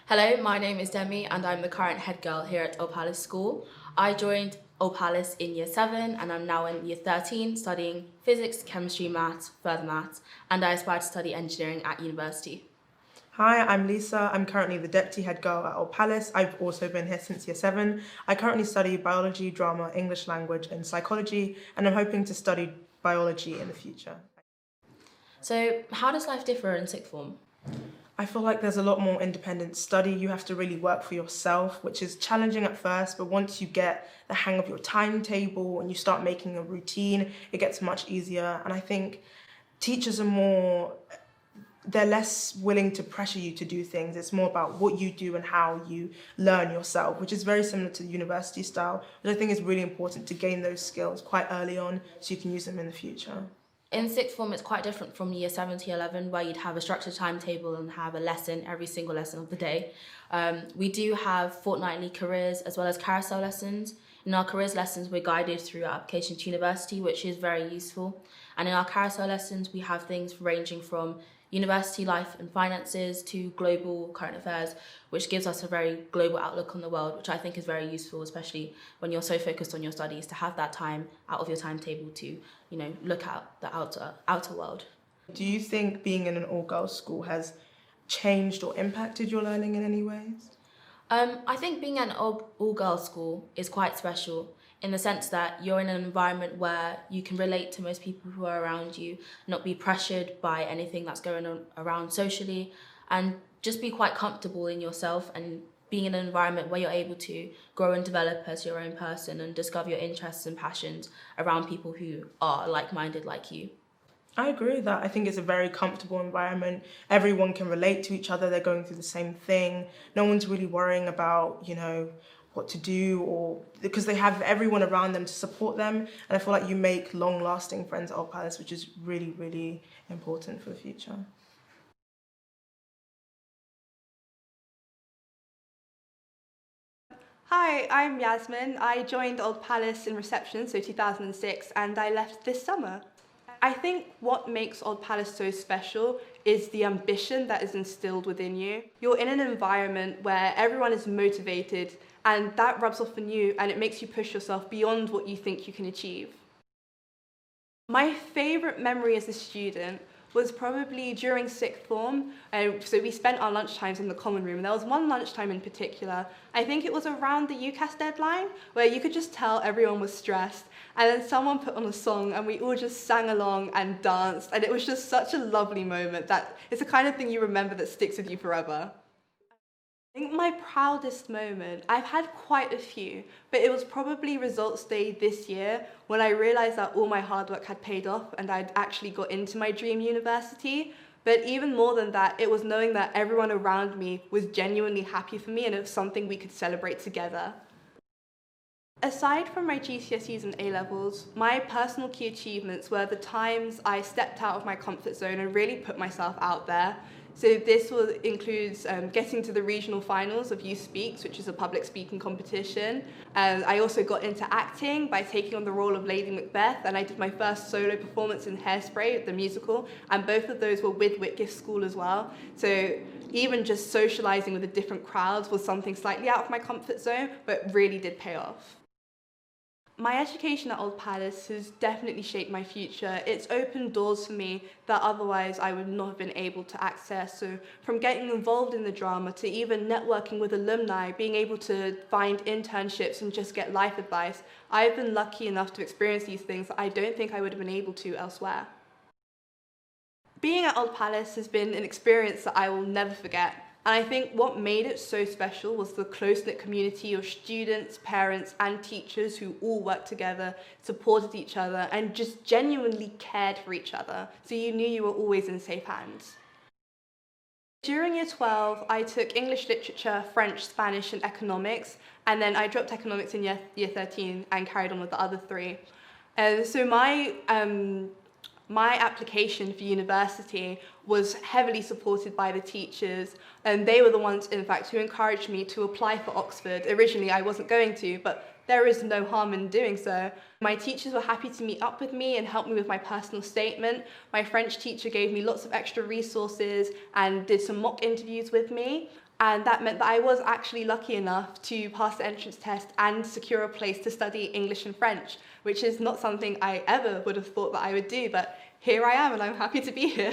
Hello, my name is Demi and I'm the current head girl here at Old Palace School. I joined Old Palace in year 7 and I'm now in year 13 studying physics, chemistry, maths, further maths, and I aspire to study engineering at university. Hi, I'm Lisa. I'm currently the deputy head girl at Old Palace. I've also been here since year 7. I currently study biology, drama, English language, and psychology, and I'm hoping to study biology in the future. So, how does life differ in sixth form? I feel like there's a lot more independent study. You have to really work for yourself, which is challenging at first, but once you get the hang of your timetable and you start making a routine, it gets much easier. And I think teachers are they're less willing to pressure you to do things. It's more about what you do and how you learn yourself, which is very similar to the university style, which I think is really important to gain those skills quite early on so you can use them in the future. In sixth form, it's quite different from year 7 to year 11, where you'd have a structured timetable and have a lesson every single lesson of the day. We do have fortnightly careers as well as carousel lessons. In our careers lessons, we're guided through our application to university, which is very useful. And in our carousel lessons, we have things ranging from university life and finances to global current affairs, which gives us a very global outlook on the world, which I think is very useful, especially when you're so focused on your studies, to have that time out of your timetable to, look at the outer world. Do you think being in an all-girls school has changed or impacted your learning in any ways? I think being at an all-girls school is quite special in the sense that you're in an environment where you can relate to most people who are around you, not be pressured by anything that's going on around socially, and just be quite comfortable in yourself and being in an environment where you're able to grow and develop as your own person and discover your interests and passions around people who are like-minded like you. I agree with that. I think it's a very comfortable environment. Everyone can relate to each other. They're going through the same thing. No one's really worrying about, what to do or because they have everyone around them to support them. And I feel like you make long-lasting friends at Old Palace, which is really, really important for the future. Hi, I'm Yasmin. I joined Old Palace in reception, so 2006, and I left this summer. I think what makes Old Palace so special is the ambition that is instilled within you. You're in an environment where everyone is motivated, and that rubs off on you, and it makes you push yourself beyond what you think you can achieve. My favourite memory as a student was probably during sixth form. So we spent our lunchtimes in the common room, and there was one lunchtime in particular, I think it was around the UCAS deadline, where you could just tell everyone was stressed, and then someone put on a song and we all just sang along and danced, and it was just such a lovely moment that it's the kind of thing you remember that sticks with you forever. I think my proudest moment, I've had quite a few, but it was probably results day this year when I realised that all my hard work had paid off and I'd actually got into my dream university. But even more than that, it was knowing that everyone around me was genuinely happy for me and it was something we could celebrate together. Aside from my GCSEs and A-levels, my personal key achievements were the times I stepped out of my comfort zone and really put myself out there. So this includes getting to the regional finals of Youth Speaks, which is a public speaking competition. I also got into acting by taking on the role of Lady Macbeth, and I did my first solo performance in Hairspray, the musical, and both of those were with Whitgift School as well. So even just socialising with the different crowds was something slightly out of my comfort zone, but really did pay off. My education at Old Palace has definitely shaped my future. It's opened doors for me that otherwise I would not have been able to access. So from getting involved in the drama to even networking with alumni, being able to find internships and just get life advice, I've been lucky enough to experience these things that I don't think I would have been able to elsewhere. Being at Old Palace has been an experience that I will never forget. And I think what made it so special was the close-knit community of students, parents, and teachers who all worked together, supported each other, and just genuinely cared for each other. So you knew you were always in safe hands. During year 12, I took English literature, French, Spanish, and economics, and then I dropped economics in year 13 and carried on with the other three. So my application for university was heavily supported by the teachers, and they were the ones, in fact, who encouraged me to apply for Oxford. Originally, I wasn't going to, but there is no harm in doing so. My teachers were happy to meet up with me and help me with my personal statement. My French teacher gave me lots of extra resources and did some mock interviews with me. And that meant that I was actually lucky enough to pass the entrance test and secure a place to study English and French, which is not something I ever would have thought that I would do, but here I am and I'm happy to be here.